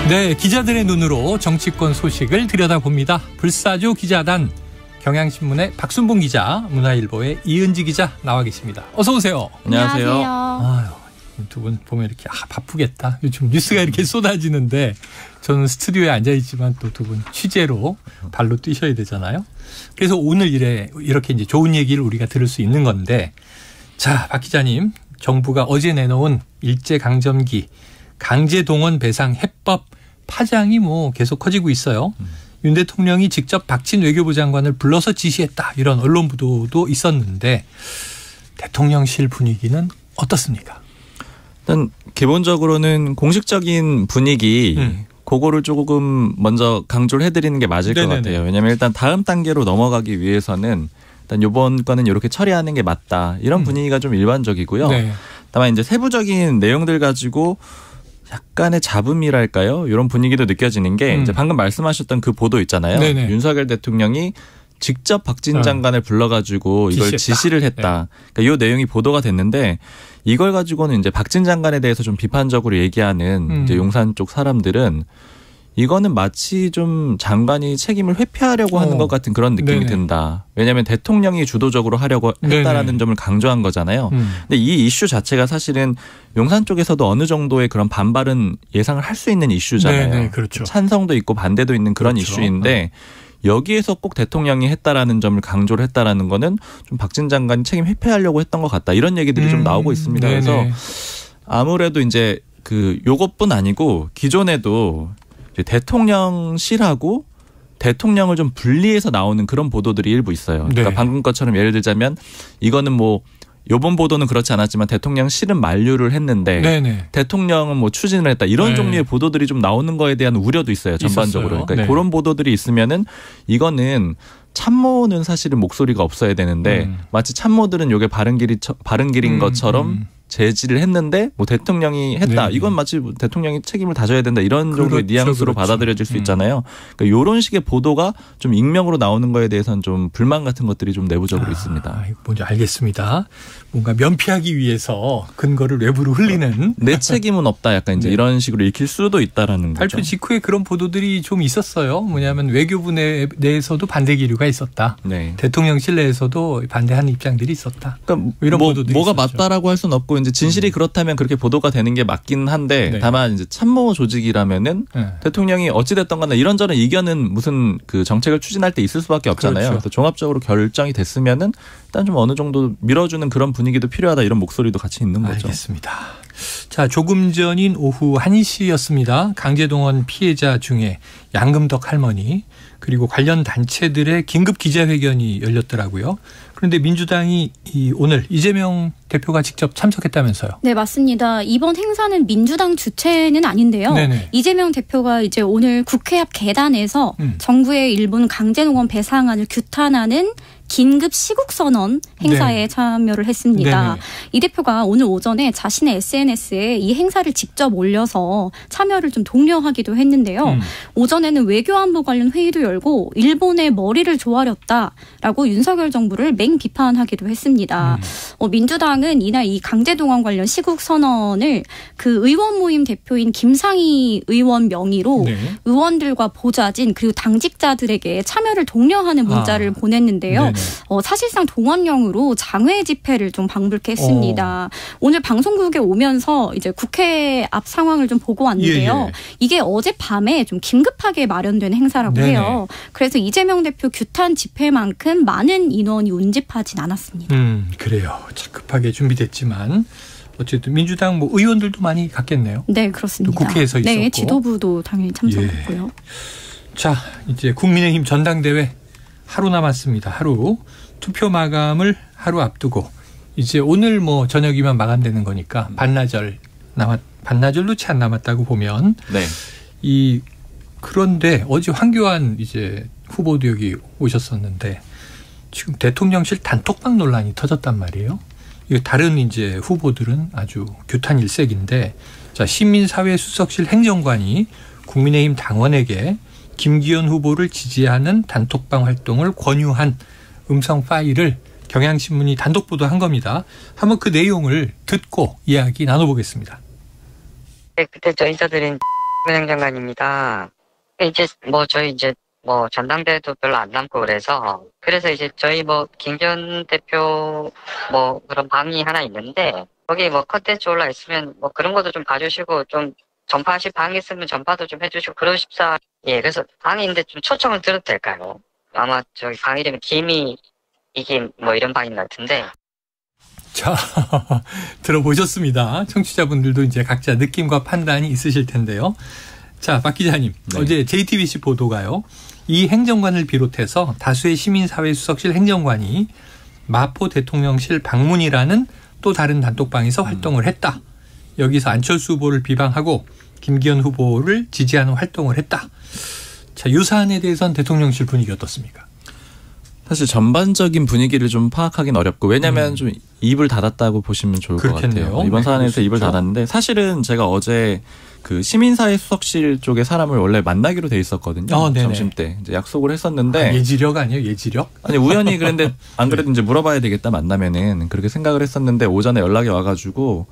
네, 기자들의 눈으로 정치권 소식을 들여다봅니다. 불사조 기자단, 경향신문의 박순봉 기자, 문화일보의 이은지 기자 나와 계십니다. 어서 오세요. 안녕하세요. 아유, 두 분 보면 이렇게 바쁘겠다. 요즘 뉴스가 이렇게 쏟아지는데 저는 스튜디오에 앉아있지만 또 두 분 취재로 발로 뛰셔야 되잖아요. 그래서 오늘 이렇게 이제 좋은 얘기를 우리가 들을 수 있는 건데, 자, 박 기자님, 정부가 어제 내놓은 일제강점기 강제동원 배상 해법 파장이 계속 커지고 있어요. 윤 대통령이 직접 박진 외교부 장관을 불러서 지시했다, 이런 언론 보도도 있었는데 대통령실 분위기는 어떻습니까? 일단 기본적으로는 공식적인 분위기 그거를 조금 먼저 강조를 해드리는 게 맞을 것 같아요. 왜냐하면 일단 다음 단계로 넘어가기 위해서는 일단 이번 건은 이렇게 처리하는 게 맞다, 이런 분위기가 좀 일반적이고요. 네. 다만 이제 세부적인 내용들 가지고 약간의 잡음이랄까요? 이런 분위기도 느껴지는 게 이제 방금 말씀하셨던 그 보도 있잖아요. 네네. 윤석열 대통령이 직접 박진 장관을 불러가지고 이걸 지시를 했다. 네. 그러니까 이 내용이 보도가 됐는데, 이걸 가지고는 이제 박진 장관에 대해서 좀 비판적으로 얘기하는 이제 용산 쪽 사람들은 이거는 마치 좀 장관이 책임을 회피하려고 하는 것 같은 그런 느낌이 네네. 든다. 왜냐하면 대통령이 주도적으로 하려고 했다라는 네네. 점을 강조한 거잖아요. 근데 이 이슈 자체가 사실은 용산 쪽에서도 어느 정도의 그런 반발은 예상을 할 수 있는 이슈잖아요. 네네, 그렇죠. 찬성도 있고 반대도 있는 그런 그렇죠. 이슈인데 여기에서 꼭 대통령이 했다라는 점을 강조를 했다라는 거는 좀 박진 장관이 책임 회피하려고 했던 것 같다, 이런 얘기들이 좀 나오고 있습니다. 네네. 그래서 아무래도 이제 요것뿐 아니고 기존에도 대통령실하고 대통령을 좀 분리해서 나오는 그런 보도들이 일부 있어요. 그러니까 네. 방금 것처럼 예를 들자면 이거는 요번 보도는 그렇지 않았지만 대통령실은 만류를 했는데 네네. 대통령은 추진을 했다, 이런 네. 종류의 보도들이 좀 나오는 거에 대한 우려도 있어요, 전반적으로. 있었어요. 그러니까 네. 그런 보도들이 있으면은 이거는 참모는 사실은 목소리가 없어야 되는데 마치 참모들은 이게 바른 길인 것처럼 제지를 했는데 대통령이 했다. 네. 이건 마치 대통령이 책임을 다져야 된다, 이런 그렇죠, 정도의 뉘앙스로 그렇죠. 받아들여질 수 있잖아요. 그러니까 이런 식의 보도가 좀 익명으로 나오는 거에 대해서는 좀 불만 같은 것들이 좀 내부적으로 있습니다. 뭔지 알겠습니다. 뭔가 면피하기 위해서 근거를 외부로 흘리는. 내 책임은 없다, 약간 이제 네. 이런 식으로 읽힐 수도 있다라는 발표 거죠. 직후에 그런 보도들이 좀 있었어요. 뭐냐면 외교부 내에서도 반대 기류가 있었다. 네. 대통령실 내에서도 반대하는 입장들이 있었다. 그러니까 이런 보도들이 뭐가 있었죠. 맞다라고 할 수는 없고 이제 진실이 그렇다면 그렇게 보도가 되는 게 맞긴 한데 네. 다만 이제 참모 조직이라면은 네. 대통령이 어찌됐던 간에 이런저런 이견은 무슨 정책을 추진할 때 있을 수밖에 없잖아요. 그렇죠. 그래서 종합적으로 결정이 됐으면은 일단 좀 어느 정도 밀어주는 그런 분위기도 필요하다, 이런 목소리도 같이 있는 거죠. 알겠습니다. 자, 조금 전인 오후 1시였습니다. 강제동원 피해자 중에 양금덕 할머니 그리고 관련 단체들의 긴급 기자회견이 열렸더라고요. 그런데 민주당이 오늘 이재명 대표가 직접 참석했다면서요? 네, 맞습니다. 이번 행사는 민주당 주최는 아닌데요. 네네. 이재명 대표가 이제 오늘 국회 앞 계단에서 정부의 일본 강제동원 배상안을 규탄하는 긴급 시국선언 행사에 네. 참여를 했습니다. 네네. 이 대표가 오늘 오전에 자신의 SNS에 이 행사를 직접 올려서 참여를 좀 독려하기도 했는데요. 오전에는 외교안보 관련 회의도 열고 일본의 머리를 조아렸다라고 윤석열 정부를 맹비판하기도 했습니다. 민주당은 이날 이 강제동원 관련 시국선언을 의원 모임 대표인 김상희 의원 명의로 네. 의원들과 보좌진 그리고 당직자들에게 참여를 독려하는 문자를 보냈는데요. 사실상 동원령으로 장외 집회를 좀 방불케 했습니다. 오늘 방송국에 오면서 이제 국회 앞 상황을 좀 보고 왔는데요. 예. 이게 어젯밤에 좀 긴급하게 마련된 행사라고 네네. 해요. 그래서 이재명 대표 규탄 집회만큼 많은 인원이 운집하진 않았습니다. 그래요. 급하게 준비됐지만 어쨌든 민주당 의원들도 많이 갔겠네요. 네, 그렇습니다. 또 국회에서 있었고. 네, 지도부도 당연히 참석했고요. 예. 자, 이제 국민의힘 전당대회 하루 남았습니다. 하루. 투표 마감을 하루 앞두고 이제 오늘 저녁이면 마감되는 거니까 반나절도 채 안 남았다고 보면 네. 그런데 어제 황교안 이제 후보도 여기 오셨었는데 지금 대통령실 단톡방 논란이 터졌단 말이에요. 이거 다른 이제 후보들은 아주 규탄 일색인데, 자, 시민사회 수석실 행정관이 국민의힘 당원에게 김기현 후보를 지지하는 단톡방 활동을 권유한 음성 파일을 경향신문이 단독 보도한 겁니다. 한번 그 내용을 듣고 이야기 나눠보겠습니다. 그때 저희들은 행정관입니다. 이제 저희 이제 전당대회도 별로 안 남고 그래서 이제 저희 김기현 대표 그런 방이 하나 있는데 거기 컨텐츠 올라 있으면 그런 것도 좀 봐주시고 좀 전파하실 방이 있으면 전파도 좀 해주시고 그러십사. 예, 그래서 방이 있는데 좀 초청을 드려도 될까요? 아마 저기 방 이름이 김이 이김 이런 방인 것 같은데. 자, 들어보셨습니다. 청취자분들도 이제 각자 느낌과 판단이 있으실 텐데요. 자, 박 기자님, 네. 어제 JTBC 보도가요. 이 행정관을 비롯해서 다수의 시민사회 수석실 행정관이 마포 대통령실 방문이라는 또 다른 단톡방에서 활동을 했다. 여기서 안철수 후보를 비방하고 김기현 후보를 지지하는 활동을 했다. 자, 이 사안에 대해서는 대통령실 분위기 어떻습니까? 사실 전반적인 분위기를 좀 파악하기는 어렵고 왜냐하면 좀 입을 닫았다고 보시면 좋을 그렇겠네요. 것 같아요. 이번 사안에서 입을 닫았는데 사실은 제가 어제 그 시민사회 수석실 쪽의 사람을 원래 만나기로 돼 있었거든요. 점심 때 이제 약속을 했었는데 예지력 아니에요? 예지력? 아니 우연히 그런데 안 그래도 이제 물어봐야 되겠다 만나면은 그렇게 생각을 했었는데 오전에 연락이 와가지고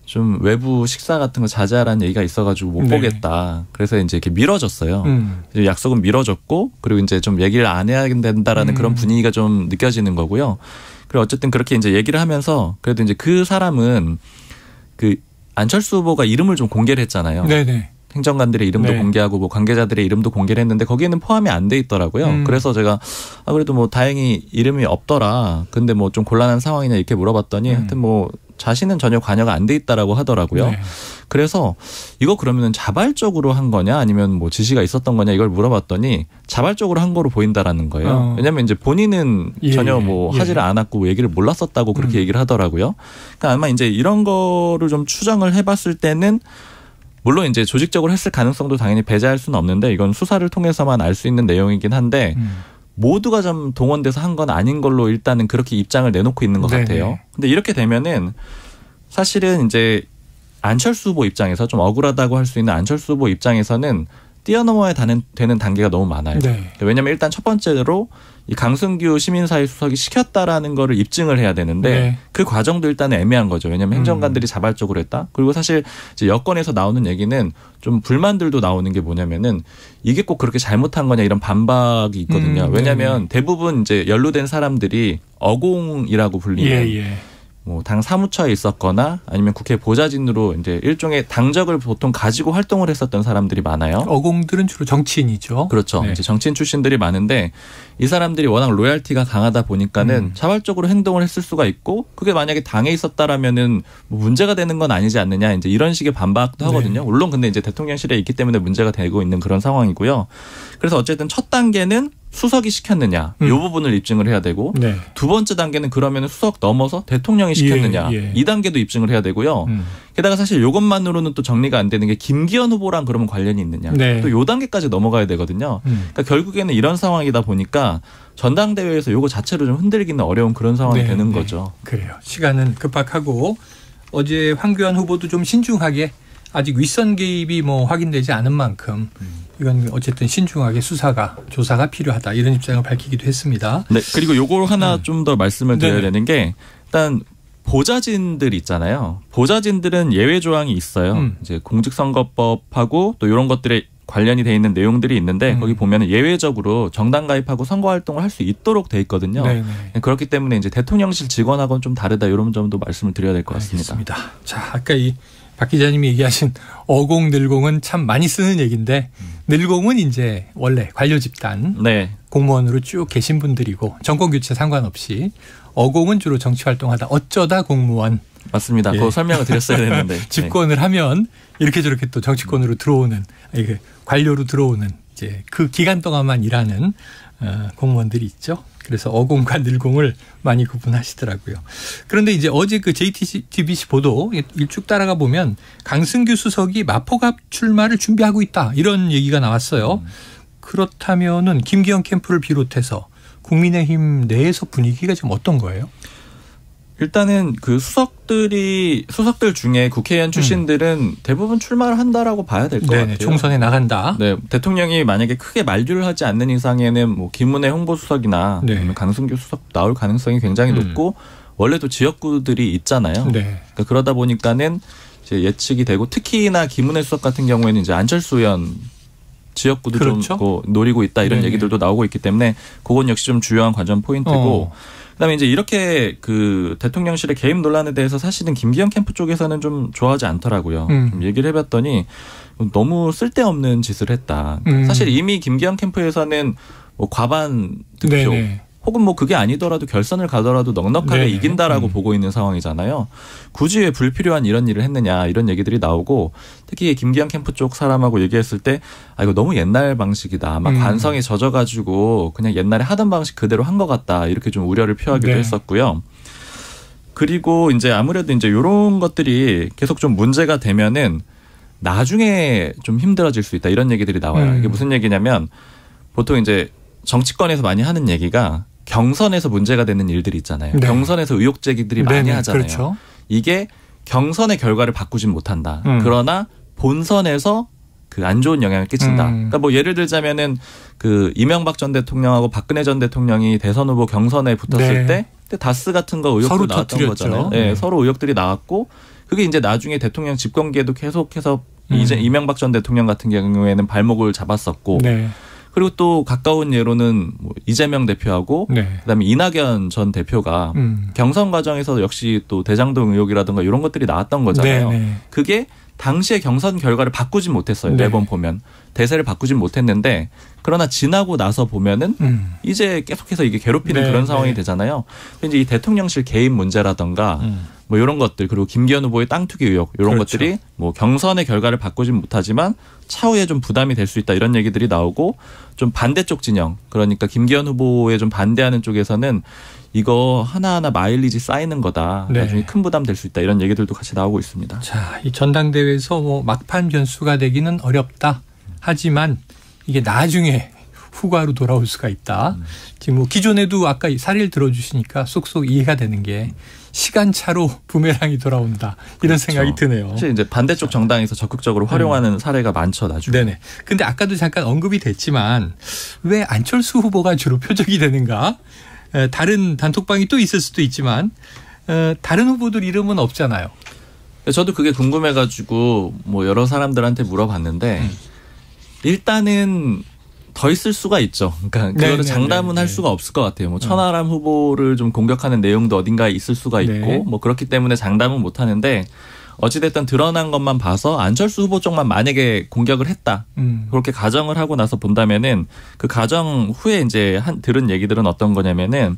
좀 외부 식사 같은 거 자제하라는 얘기가 있어가지고 못 보겠다. 그래서 이제 이렇게 미뤄졌어요. 이제 약속은 미뤄졌고 그리고 이제 좀 얘기를 안 해야 된다라는 그런 분위기가 좀 느껴지는 거고요. 그리고 어쨌든 그렇게 이제 얘기를 하면서 그래도 이제 그 사람은 그 안철수 후보가 이름을 좀 공개를 했잖아요. 네네. 행정관들의 이름도 네. 공개하고 관계자들의 이름도 공개를 했는데 거기에는 포함이 안 돼 있더라고요. 그래서 제가 그래도 다행히 이름이 없더라. 근데 좀 곤란한 상황이냐 이렇게 물어봤더니 하여튼 자신은 전혀 관여가 안 돼 있다라고 하더라고요. 네. 그래서 이거 그러면은 자발적으로 한 거냐 아니면 지시가 있었던 거냐 이걸 물어봤더니 자발적으로 한 거로 보인다라는 거예요. 왜냐하면 이제 본인은 전혀 하지를 않았고 얘기를 몰랐었다고 그렇게 얘기를 하더라고요. 그러니까 아마 이제 이런 거를 좀 추정을 해봤을 때는 물론 이제 조직적으로 했을 가능성도 당연히 배제할 수는 없는데 이건 수사를 통해서만 알 수 있는 내용이긴 한데 모두가 좀 동원돼서 한 건 아닌 걸로 일단은 그렇게 입장을 내놓고 있는 것 같아요. 근데 이렇게 되면은 사실은 이제 안철수 후보 입장에서 좀 억울하다고 할 수 있는 안철수 후보 입장에서는 뛰어넘어야 되는 단계가 너무 많아요. 네. 왜냐하면 일단 첫 번째로 이 강승규 시민사회 수석이 시켰다라는 거를 입증을 해야 되는데 네. 그 과정도 일단은 애매한 거죠. 왜냐하면 행정관들이 자발적으로 했다. 그리고 사실 이제 여권에서 나오는 얘기는 좀 불만들도 나오는 게 뭐냐면은 이게 꼭 그렇게 잘못한 거냐 이런 반박이 있거든요. 왜냐하면 대부분 이제 연루된 사람들이 어공이라고 불리는 당 사무처에 있었거나 아니면 국회 보좌진으로 이제 일종의 당적을 보통 가지고 활동을 했었던 사람들이 많아요. 어공들은 주로 정치인이죠. 그렇죠. 네. 이제 정치인 출신들이 많은데 이 사람들이 워낙 로얄티가 강하다 보니까는 자발적으로 행동을 했을 수가 있고 그게 만약에 당에 있었다라면은 문제가 되는 건 아니지 않느냐 이제 이런 식의 반박도 하거든요. 네. 물론 근데 이제 대통령실에 있기 때문에 문제가 되고 있는 그런 상황이고요. 그래서 어쨌든 첫 단계는 수석이 시켰느냐 이 부분을 입증을 해야 되고 네. 두 번째 단계는 그러면 수석 넘어서 대통령이 시켰느냐 이 단계도 입증을 해야 되고요. 게다가 사실 이것만으로는 또 정리가 안 되는 게 김기현 후보랑 그러면 관련이 있느냐 네. 또 이 단계까지 넘어가야 되거든요. 그러니까 결국에는 이런 상황이다 보니까 전당대회에서 이거 자체로 좀 흔들기는 어려운 그런 상황이 되는 거죠. 그래요. 시간은 급박하고 어제 황교안 후보도 좀 신중하게 아직 윗선 개입이 확인되지 않은 만큼 이건 어쨌든 신중하게 조사가 필요하다 이런 입장을 밝히기도 했습니다. 네, 그리고 요거 하나 좀 더 말씀을 드려야 되는 게 일단 보좌진들 있잖아요. 보좌진들은 예외 조항이 있어요. 이제 공직선거법하고 또 이런 것들에 관련이 돼 있는 내용들이 있는데 거기 보면 예외적으로 정당 가입하고 선거 활동을 할 수 있도록 돼 있거든요. 네네. 그렇기 때문에 이제 대통령실 직원하고는 좀 다르다 이런 점도 말씀을 드려야 될 것 같습니다. 알겠습니다. 자, 아까 박 기자님이 얘기하신 어공, 늘공은 참 많이 쓰는 얘기인데 늘공은 이제 원래 관료 집단 공무원으로 쭉 계신 분들이고 정권 교체 상관없이 어공은 주로 정치 활동하다 어쩌다 공무원. 맞습니다. 그거 설명을 드렸어야 됐는데. 집권을 하면 이렇게 저렇게 또 정치권으로 들어오는 관료로 들어오는 이제 그 기간 동안만 일하는 공무원들이 있죠. 그래서 어공과 늘공을 많이 구분하시더라고요. 그런데 이제 어제 그 JTBC 보도 일쭉 따라가 보면 강승규 수석이 마포갑 출마를 준비하고 있다 이런 얘기가 나왔어요. 그렇다면은 김기현 캠프를 비롯해서 국민의힘 내에서 분위기가 지금 어떤 거예요? 일단은 그 수석들 중에 국회의원 출신들은 대부분 출마를 한다라고 봐야 될 것 같아요. 총선에 나간다. 네, 대통령이 만약에 크게 만류를 하지 않는 이상에는 김은혜 홍보수석이나 아니면 강승규 수석 나올 가능성이 굉장히 높고 원래도 지역구들이 있잖아요. 그러니까 그러다 보니까는 이제 예측이 되고 특히나 김은혜 수석 같은 경우에는 이제 안철수 의원 지역구도 그렇죠. 좀 노리고 있다 이런 네네. 얘기들도 나오고 있기 때문에 그건 역시 좀 주요한 관전 포인트고 그다음에 이제 이렇게 그 대통령실의 개입 논란에 대해서 사실은 김기현 캠프 쪽에서는 좀 좋아하지 않더라고요. 좀 얘기를 해봤더니 너무 쓸데없는 짓을 했다. 사실 이미 김기현 캠프에서는 뭐 과반 득표 네네. 혹은 뭐 그게 아니더라도 결선을 가더라도 넉넉하게 네네. 이긴다라고 보고 있는 상황이잖아요. 굳이 왜 불필요한 이런 일을 했느냐 이런 얘기들이 나오고 특히 김기현 캠프 쪽 사람하고 얘기했을 때 이거 너무 옛날 방식이다. 막 관성에 젖어가지고 그냥 옛날에 하던 방식 그대로 한 것 같다. 이렇게 좀 우려를 표하기도 네. 했었고요. 그리고 이제 아무래도 이제 이런 것들이 계속 좀 문제가 되면은 나중에 좀 힘들어질 수 있다. 이런 얘기들이 나와요. 이게 무슨 얘기냐면 보통 이제 정치권에서 많이 하는 얘기가 경선에서 문제가 되는 일들이 있잖아요. 네. 경선에서 의혹 제기들이 많이 네네. 하잖아요. 그렇죠. 이게 경선의 결과를 바꾸진 못한다. 그러나 본선에서 그 안 좋은 영향을 끼친다. 그러니까 뭐 예를 들자면은 그 이명박 전 대통령하고 박근혜 전 대통령이 대선 후보 경선에 붙었을 네. 때 다스 같은 거 의혹도 서로 나왔던 터뜨렸죠. 거잖아요. 네, 서로 의혹들이 나왔고 그게 이제 나중에 대통령 집권기에도 계속해서 이제 이명박 전 대통령 같은 경우에는 발목을 잡았었고 네. 그리고 또 가까운 예로는 뭐 이재명 대표하고 네. 그다음에 이낙연 전 대표가 경선 과정에서 역시 또 대장동 의혹이라든가 이런 것들이 나왔던 거잖아요. 네네. 그게 당시의 경선 결과를 바꾸진 못했어요. 네. 매번 보면. 대세를 바꾸진 못했는데 그러나 지나고 나서 보면은 이제 계속해서 이게 괴롭히는 네, 그런 상황이 네. 되잖아요. 이제 이 대통령실 개입 문제라든가 뭐 이런 것들 그리고 김기현 후보의 땅 투기 의혹 이런 그렇죠. 것들이 뭐 경선의 결과를 바꾸진 못하지만 차후에 좀 부담이 될 수 있다 이런 얘기들이 나오고 좀 반대쪽 진영 그러니까 김기현 후보에 좀 반대하는 쪽에서는 이거 하나하나 마일리지 쌓이는 거다. 네. 나중에 큰 부담 될 수 있다 이런 얘기들도 같이 나오고 있습니다. 자, 이 전당대회에서 뭐 막판 변수가 되기는 어렵다. 하지만 이게 나중에 후과로 돌아올 수가 있다. 지금 뭐 기존에도 아까 사례를 들어주시니까 쏙쏙 이해가 되는 게 시간차로 부메랑이 돌아온다. 이런 그렇죠. 생각이 드네요. 사실 이제 반대쪽 정당에서 적극적으로 활용하는 사례가 많죠, 나중에. 네네. 근데 아까도 잠깐 언급이 됐지만 왜 안철수 후보가 주로 표적이 되는가? 다른 단톡방이 또 있을 수도 있지만 다른 후보들 이름은 없잖아요. 저도 그게 궁금해가지고 뭐 여러 사람들한테 물어봤는데 일단은 더 있을 수가 있죠. 그러니까 그거를 장담은 할 수가 없을 것 같아요. 뭐 천하람 후보를 좀 공격하는 내용도 어딘가에 있을 수가 있고 네. 뭐 그렇기 때문에 장담은 못 하는데 어찌됐든 드러난 것만 봐서 안철수 후보 쪽만 만약에 공격을 했다. 그렇게 가정을 하고 나서 본다면은 그 가정 후에 이제 들은 얘기들은 어떤 거냐면은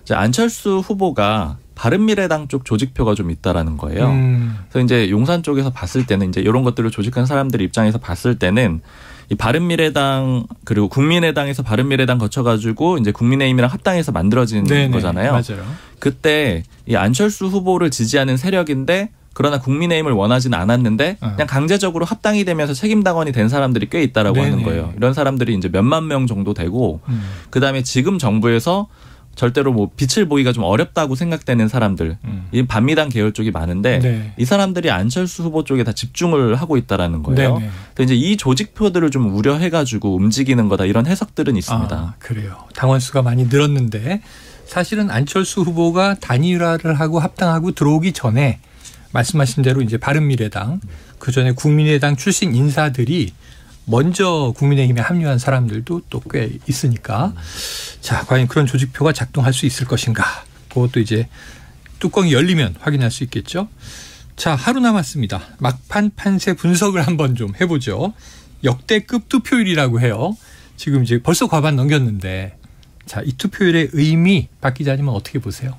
이제 안철수 후보가 바른미래당 쪽 조직표가 좀 있다라는 거예요. 그래서 이제 용산 쪽에서 봤을 때는 이제 이런 것들을 조직한 사람들 입장에서 봤을 때는 이 바른미래당 그리고 국민의당에서 바른미래당 거쳐가지고 이제 국민의힘이랑 합당해서 만들어진 네네, 거잖아요. 맞아요. 그때 이 안철수 후보를 지지하는 세력인데 그러나 국민의힘을 원하지는 않았는데 그냥 강제적으로 합당이 되면서 책임당원이 된 사람들이 꽤 있다라고 네네. 하는 거예요. 이런 사람들이 이제 몇만 명 정도 되고 그다음에 지금 정부에서 절대로 뭐 빛을 보기가 좀 어렵다고 생각되는 사람들, 이 반미당 계열 쪽이 많은데 네. 이 사람들이 안철수 후보 쪽에 다 집중을 하고 있다라는 거예요. 네네. 근데 이제 이 조직표들을 좀 우려해가지고 움직이는 거다 이런 해석들은 있습니다. 아, 그래요. 당원 수가 많이 늘었는데 사실은 안철수 후보가 단일화를 하고 합당하고 들어오기 전에 말씀하신 대로 이제 바른미래당 그 전에 국민의당 출신 인사들이 먼저 국민의힘에 합류한 사람들도 또 꽤 있으니까 자 과연 그런 조직표가 작동할 수 있을 것인가 그것도 이제 뚜껑이 열리면 확인할 수 있겠죠. 자 하루 남았습니다. 막판 판세 분석을 한번 좀 해보죠. 역대급 투표율이라고 해요. 지금 이제 벌써 과반 넘겼는데 자 이 투표율의 의미 박 기자님은 어떻게 보세요?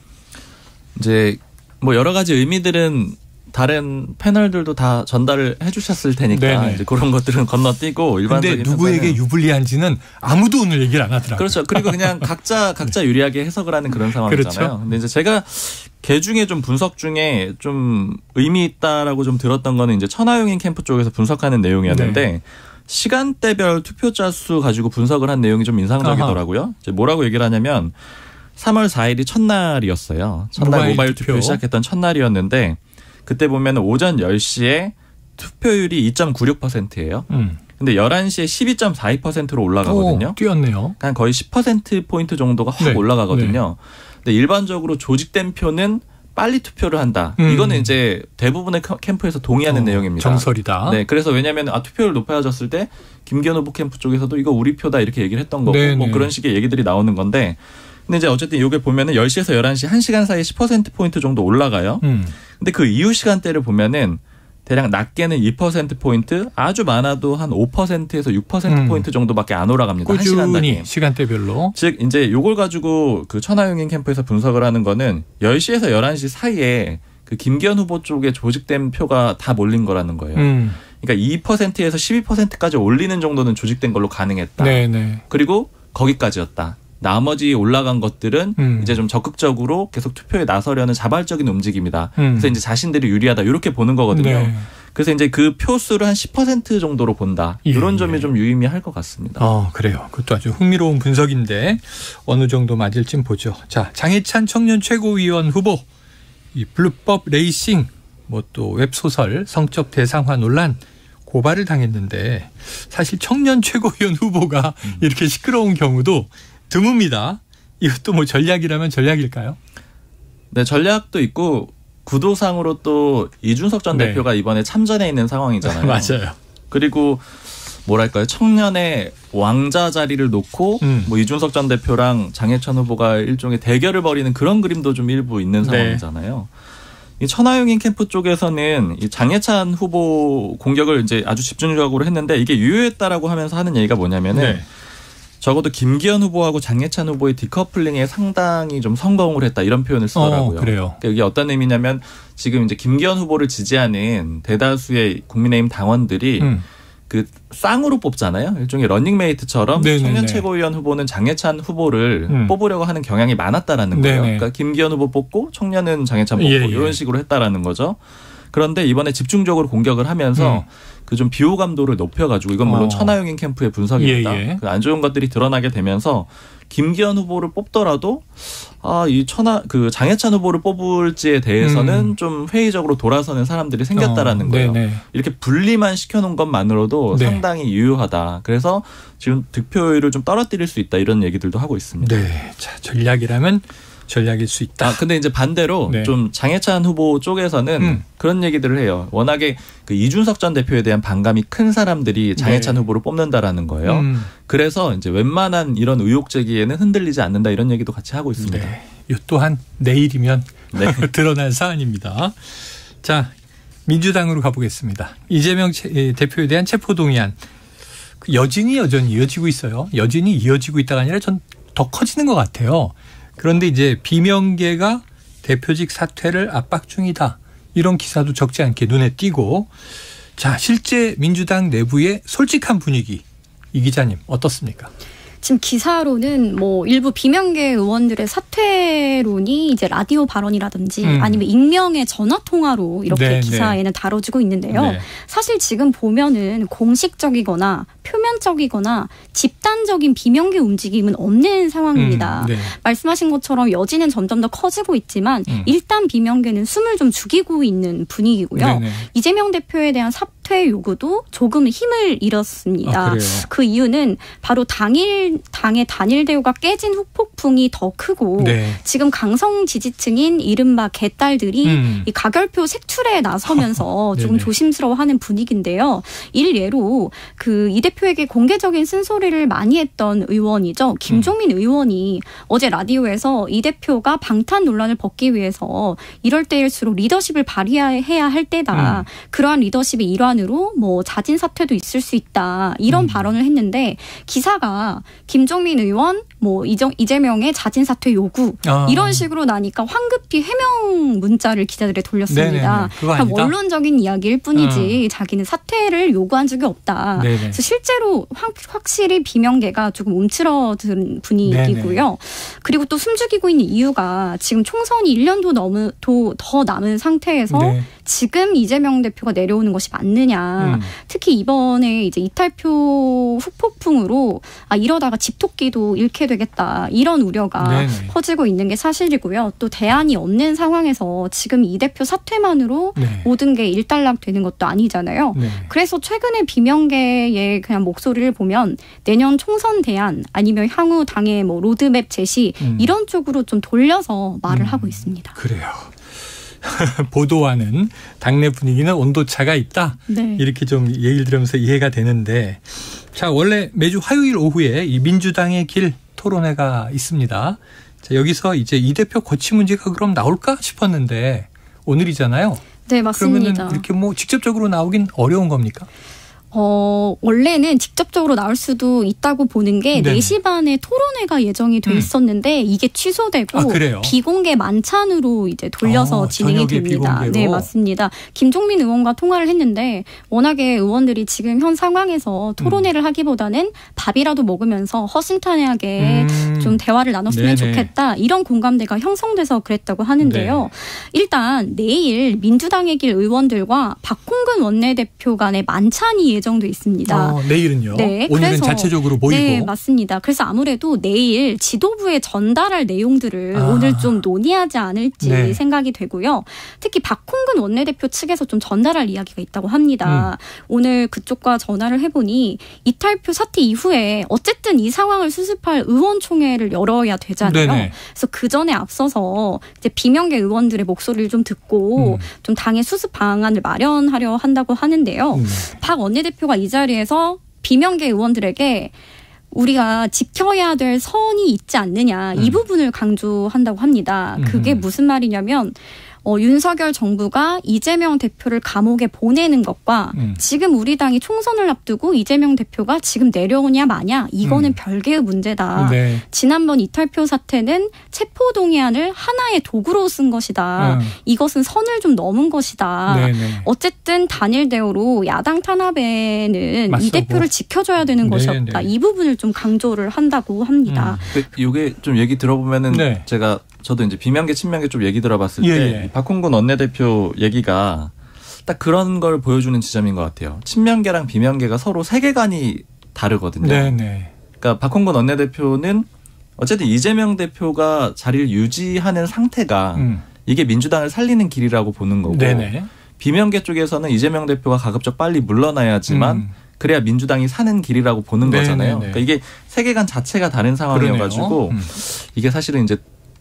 이제 뭐 여러 가지 의미들은 다른 패널들도 다 전달을 해주셨을 테니까 네네. 이제 그런 것들은 건너뛰고 일반적인. 근데 누구에게 평가는 유불리한지는 아무도 오늘 얘기를 안 하더라고요. 그렇죠. 그리고 그냥 각자 유리하게 해석을 하는 그런 상황이잖아요. 그렇죠. 근데 이제 제가 개 중에 좀 분석 중에 좀 의미 있다라고 좀 들었던 거는 이제 천하용인 캠프 쪽에서 분석하는 내용이었는데 네. 시간대별 투표자 수 가지고 분석을 한 내용이 좀 인상적이더라고요. 이제 뭐라고 얘기를 하냐면 3월 4일이 첫날이었어요. 첫날 모바일 투표 시작했던 첫날이었는데 그때 보면 오전 10시에 투표율이 2.96%예요. 근데 11시에 12.42%로 올라가거든요. 오, 뛰었네요. 한 거의 10%포인트 정도가 확 네. 올라가거든요. 근데 일반적으로 조직된 표는 빨리 투표를 한다. 이거는 이제 대부분의 캠프에서 동의하는 내용입니다. 정설이다. 네, 그래서 왜냐하면 투표율 높아졌을 때 김기현 후보 캠프 쪽에서도 이거 우리 표다 이렇게 얘기를 했던 거고 뭐 그런 식의 얘기들이 나오는 건데, 근데 이제 어쨌든 이게 보면은 10시에서 11시 1시간 사이에 10%포인트 정도 올라가요. 근데 그 이후 시간대를 보면은 대략 낮게는 2%포인트, 아주 많아도 한 5%에서 6%포인트 정도밖에 안 올라갑니다. 꾸준히 1시간 단위. 시간대별로. 즉 이제 요걸 가지고 그 천하용인 캠프에서 분석을 하는 거는 10시에서 11시 사이에 그 김기현 후보 쪽에 조직된 표가 다 몰린 거라는 거예요. 그러니까 2%에서 12%까지 올리는 정도는 조직된 걸로 가능했다. 네네. 그리고 거기까지였다. 나머지 올라간 것들은 이제 좀 적극적으로 계속 투표에 나서려는 자발적인 움직임이다. 그래서 이제 자신들이 유리하다 이렇게 보는 거거든요. 네. 그래서 이제 그 표수를 한 10% 정도로 본다. 이런 점이 좀 유의미할 것 같습니다. 그래요. 그것도 아주 흥미로운 분석인데 어느 정도 맞을지 보죠. 자, 장해찬 청년 최고위원 후보, 이 블루법 레이싱, 뭐 또 웹소설 성적 대상화 논란 고발을 당했는데, 사실 청년 최고위원 후보가 이렇게 시끄러운 경우도 드뭅니다. 이것도 뭐 전략이라면 전략일까요? 네, 전략도 있고 구도상으로 또 이준석 전 대표가 이번에 참전해 있는 상황이잖아요. 맞아요. 그리고 뭐랄까요, 청년의 왕자 자리를 놓고 뭐 이준석 전 대표랑 장해찬 후보가 일종의 대결을 벌이는 그런 그림도 좀 일부 있는 상황이잖아요. 이 천하용인 캠프 쪽에서는 이 장해찬 후보 공격을 이제 아주 집중적으로 했는데, 이게 유효했다라고 하면서 하는 얘기가 뭐냐면은 적어도 김기현 후보하고 장해찬 후보의 디커플링에 상당히 좀 성공을 했다, 이런 표현을 쓰더라고요. 그래요. 그러니까 이게 어떤 의미냐면 지금 이제 김기현 후보를 지지하는 대다수의 국민의힘 당원들이 그 쌍으로 뽑잖아요. 일종의 러닝메이트처럼 청년 최고위원 후보는 장해찬 후보를 뽑으려고 하는 경향이 많았다라는 거예요. 그러니까 김기현 후보 뽑고 청년은 장해찬 뽑고 이런 식으로 했다라는 거죠. 그런데 이번에 집중적으로 공격을 하면서 그 좀 비호감도를 높여가지고, 이건 물론 천하용인 캠프의 분석입니다. 그 안 좋은 것들이 드러나게 되면서 김기현 후보를 뽑더라도 그 장해찬 후보를 뽑을지에 대해서는 좀 회의적으로 돌아서는 사람들이 생겼다라는 거예요. 이렇게 분리만 시켜놓은 것만으로도 상당히 유효하다. 그래서 지금 득표율을 좀 떨어뜨릴 수 있다, 이런 얘기들도 하고 있습니다. 네, 자, 전략이라면 전략일 수 있다. 근데 이제 반대로 좀 장해찬 후보 쪽에서는 그런 얘기들을 해요. 워낙에 그 이준석 전 대표에 대한 반감이 큰 사람들이 장해찬 후보를 뽑는다라는 거예요. 그래서 이제 웬만한 이런 의혹 제기에는 흔들리지 않는다, 이런 얘기도 같이 하고 있습니다. 이 또한 내일이면 드러날 사안입니다. 자, 민주당으로 가보겠습니다. 이재명 대표에 대한 체포동의안, 여진이 여전히 이어지고 있어요. 여진이 이어지고 있다가 아니라 전 더 커지는 것 같아요. 그런데 이제 비명계가 대표직 사퇴를 압박 중이다, 이런 기사도 적지 않게 눈에 띄고, 자, 실제 민주당 내부의 솔직한 분위기, 이 기자님 어떻습니까? 지금 기사로는 뭐 일부 비명계 의원들의 사퇴론이 이제 라디오 발언이라든지 아니면 익명의 전화 통화로 이렇게 기사에는 다뤄지고 있는데요. 사실 지금 보면은 공식적이거나 표면적이거나 집단적인 비명계 움직임은 없는 상황입니다. 말씀하신 것처럼 여진은 점점 더 커지고 있지만 일단 비명계는 숨을 좀 죽이고 있는 분위기고요. 이재명 대표에 대한 사퇴 요구도 조금 힘을 잃었습니다. 그 이유는 바로 당의 단일 대우가 깨진 후폭풍이 더 크고 지금 강성 지지층인 이른바 개딸들이 이 가결표 색출에 나서면서 조금 조심스러워하는 분위기인데요. 일례로 그 이 대표에게 공개적인 쓴소리를 많이 했던 의원이죠. 김종민 의원이 어제 라디오에서 이 대표가 방탄 논란을 벗기 위해서 이럴 때일수록 리더십을 발휘해야 할 때다. 그러한 리더십의 일환으로 뭐 자진 사퇴도 있을 수 있다, 이런 발언을 했는데, 기사가 김종민 의원, 뭐 이재명의 자진 사퇴 요구 이런 식으로 나니까 황급히 해명 문자를 기자들에 돌렸습니다. 그러니까 원론적인 이야기일 뿐이지 자기는 사퇴를 요구한 적이 없다. 그래서 실제로 확실히 비명계가 조금 움츠러든 분위기고요. 그리고 또 숨죽이고 있는 이유가 지금 총선이 1년도 더 남은 상태에서 지금 이재명 대표가 내려오는 것이 맞느냐. 특히 이번에 이제 이탈표 후폭풍으로 이러다가 집토끼도 잃게 되겠다, 이런 우려가 커지고 있는 게 사실이고요. 또 대안이 없는 상황에서 지금 이 대표 사퇴만으로 모든 게 일단락 되는 것도 아니잖아요. 그래서 최근에 비명계의 그냥 목소리를 보면 내년 총선 대안 아니면 향후 당의 뭐 로드맵 제시 이런 쪽으로 좀 돌려서 말을 하고 있습니다. 그래요. 보도하는 당내 분위기는 온도차가 있다. 네. 이렇게 좀 얘기를 들으면서 이해가 되는데 자 원래 매주 화요일 오후에 이 민주당의 길 토론회가 있습니다. 자, 여기서 이제 이 대표 거취 문제가 그럼 나올까 싶었는데 오늘이잖아요. 네, 맞습니다. 그러면 이렇게 뭐 직접적으로 나오긴 어려운 겁니까? 원래는 직접적으로 나올 수도 있다고 보는 게 네네. 4시 반에 토론회가 예정이 돼 있었는데 이게 취소되고 비공개 만찬으로 이제 돌려서 진행이 됩니다. 비공개로. 네, 맞습니다. 김종민 의원과 통화를 했는데 워낙에 의원들이 지금 현 상황에서 토론회를 하기보다는 밥이라도 먹으면서 허심탄회하게 좀 대화를 나눴으면 네네. 좋겠다. 이런 공감대가 형성돼서 그랬다고 하는데요. 네. 일단 내일 민주당의 길 의원들과 박홍근 원내대표 간의 만찬이 예정돼 있습니다. 내일은요? 네, 오늘은 그래서, 자체적으로 모이고. 네, 맞습니다. 그래서 아무래도 내일 지도부에 전달할 내용들을 오늘 좀 논의하지 않을지 네. 생각이 되고요. 특히 박홍근 원내대표 측에서 좀 전달할 이야기가 있다고 합니다. 오늘 그쪽과 전화를 해보니 이탈표 사태 이후에 어쨌든 이 상황을 수습할 의원총회를 열어야 되잖아요. 네네. 그래서 그 전에 앞서서 이제 비명계 의원들의 목소리를 좀 듣고 좀 당의 수습 방안을 마련하려 한다고 하는데요. 박 원내대표가 이 자리에서 비명계 의원들에게 우리가 지켜야 될 선이 있지 않느냐 이 부분을 강조한다고 합니다. 그게 무슨 말이냐면 윤석열 정부가 이재명 대표를 감옥에 보내는 것과 지금 우리 당이 총선을 앞두고 이재명 대표가 지금 내려오냐 마냐 이거는 별개의 문제다. 네. 지난번 이탈표 사태는 체포동의안을 하나의 도구로 쓴 것이다. 이것은 선을 좀 넘은 것이다. 네네. 어쨌든 단일 대우로 야당 탄압에는 맞서고. 이 대표를 지켜줘야 되는 것이었다. 이 부분을 좀 강조를 한다고 합니다. 이게 좀 얘기 들어보면은 네. 저도 이제 비명계 친명계 좀 얘기 들어봤을 때 박홍근 원내대표 얘기가 딱 그런 걸 보여주는 지점인 것 같아요. 친명계랑 비명계가 서로 세계관이 다르거든요. 네네. 그러니까 박홍근 원내대표는 어쨌든 이재명 대표가 자리를 유지하는 상태가 이게 민주당을 살리는 길이라고 보는 거고 네네. 비명계 쪽에서는 이재명 대표가 가급적 빨리 물러나야지만 그래야 민주당이 사는 길이라고 보는 거잖아요. 그러니까 이게 세계관 자체가 다른 상황이어가지고 이게 사실은 이제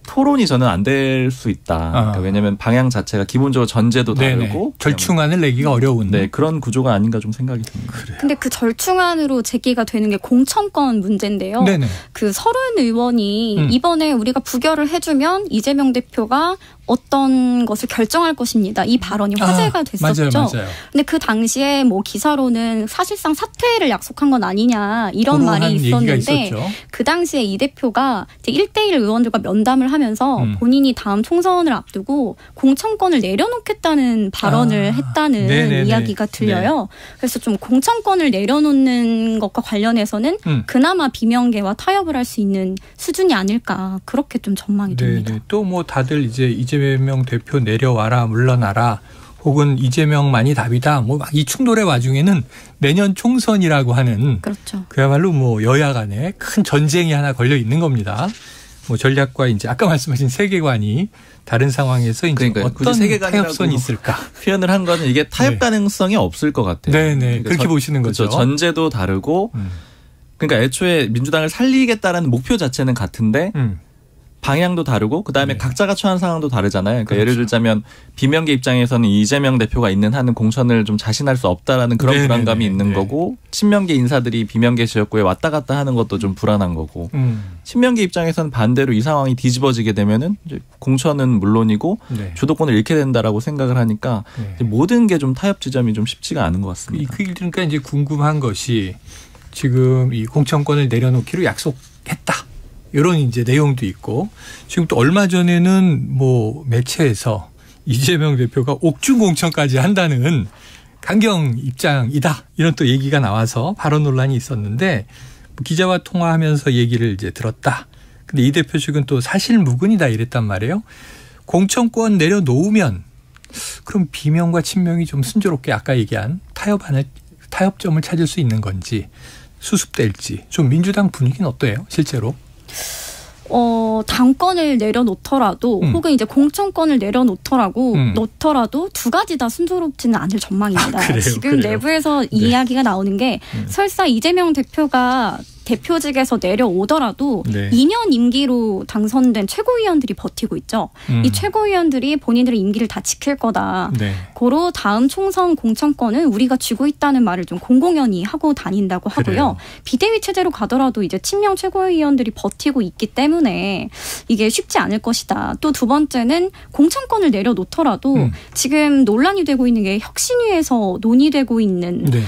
토론이 저는 안 될 수 있다. 그러니까 왜냐하면 방향 자체가 기본적으로 전제도 다르고 절충안을 내기가 어려운 그런 구조가 아닌가 좀 생각이 듭니다. 그런데 그 절충안으로 제기가 되는 게 공천권 문제인데요. 네네. 그 서른 의원이 이번에 우리가 부결을 해주면 이재명 대표가 어떤 것을 결정할 것입니다. 이 발언이 화제가 됐었죠. 맞아요. 근데 그 당시에 뭐 기사로는 사실상 사퇴를 약속한 건 아니냐 이런 말이 있었는데 그 당시에 이 대표가 이제 1대1 의원들과 면담을 하면서 본인이 다음 총선을 앞두고 공천권을 내려놓겠다는 발언을 했다는 네네네. 이야기가 들려요. 네. 그래서 좀 공천권을 내려놓는 것과 관련해서는 그나마 비명계와 타협을 할 수 있는 수준이 아닐까 그렇게 좀 전망이 됩니다. 또 뭐 다들 이재명 대표 내려와라 물러나라 혹은 이재명만이 답이다. 뭐 이 충돌의 와중에는 내년 총선이라고 하는 그렇죠. 그야말로 뭐 여야 간에 큰 전쟁이 하나 걸려 있는 겁니다. 뭐 전략과 이제 아까 말씀하신 세계관이 다른 상황에서 이제 어떤 타협선이 있을까? 표현을 한 거는 이게 타협 가능성이 없을 것 같아요. 네네 그러니까 그렇게 보시는 거죠. 그렇죠. 전제도 다르고 그러니까 애초에 민주당을 살리겠다라는 목표 자체는 같은데 방향도 다르고 그다음에 각자가 처한 상황도 다르잖아요. 그러니까 예를 들자면 비명계 입장에서는 이재명 대표가 있는 한은 공천을 좀 자신할 수 없다라는 그런 불안감이 있는 거고 친명계 인사들이 비명계 지역구에 왔다 갔다 하는 것도 좀 불안한 거고 친명계 입장에서는 반대로 이 상황이 뒤집어지게 되면은 이제 공천은 물론이고 주도권을 잃게 된다라고 생각을 하니까 모든 게 좀 타협 지점이 좀 쉽지가 않은 것 같습니다. 그러니까 이제 궁금한 것이 지금 이 공천권을 내려놓기로 약속했다. 이런 이제 내용도 있고 지금 또 얼마 전에는 뭐 매체에서 이재명 대표가 옥중 공천까지 한다는 강경 입장이다 이런 또 얘기가 나와서 발언 논란이 있었는데 기자와 통화하면서 얘기를 이제 들었다. 근데 이 대표 측은 또 사실무근이다 이랬단 말이에요. 공천권 내려놓으면 그럼 비명과 친명이 좀 순조롭게 아까 얘기한 타협점을 찾을 수 있는 건지 수습될지 좀 민주당 분위기는 어때요 실제로? 당권을 내려놓더라도 혹은 이제 공천권을 놓더라도 두 가지 다 순조롭지는 않을 전망입니다. 그래요? 지금 내부에서 이 이야기가 나오는 게 설사 이재명 대표가 대표직에서 내려오더라도 네. 2년 임기로 당선된 최고위원들이 버티고 있죠. 이 최고위원들이 본인들의 임기를 다 지킬 거다. 네. 고로 다음 총선 공천권은 우리가 쥐고 있다는 말을 좀 공공연히 하고 다닌다고 하고요. 그래요. 비대위 체제로 가더라도 이제 친명 최고위원들이 버티고 있기 때문에 이게 쉽지 않을 것이다. 또 두 번째는 공천권을 내려놓더라도 지금 논란이 되고 있는 게 혁신위에서 논의되고 있는 네.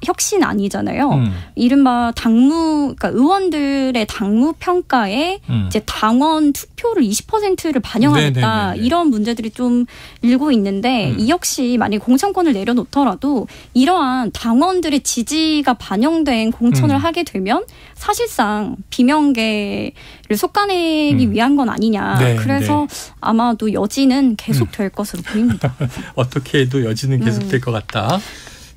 혁신안이잖아요. 이른바 그러니까 의원들의 당무 평가에 이제 당원 투표를 20%를 반영하겠다. 네네네네. 이런 문제들이 좀 일고 있는데 이 역시 만약에 공천권을 내려놓더라도 이러한 당원들의 지지가 반영된 공천을 하게 되면 사실상 비명계를 솎아내기 위한 건 아니냐. 네, 그래서 아마도 여지는 계속될 것으로 보입니다. 어떻게 해도 여지는 계속될 것 같다.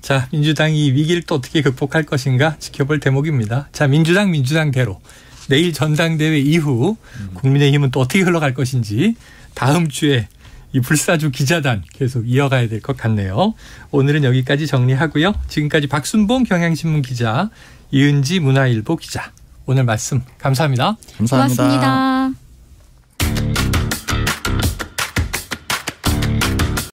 자, 민주당이 이 위기를 또 어떻게 극복할 것인가 지켜볼 대목입니다. 자, 민주당대로 내일 전당대회 이후 국민의힘은 또 어떻게 흘러갈 것인지 다음 주에 이 불사조 기자단 계속 이어가야 될 것 같네요. 오늘은 여기까지 정리하고요. 지금까지 박순봉 경향신문 기자, 이은지 문화일보 기자. 오늘 말씀 감사합니다. 감사합니다. 고맙습니다.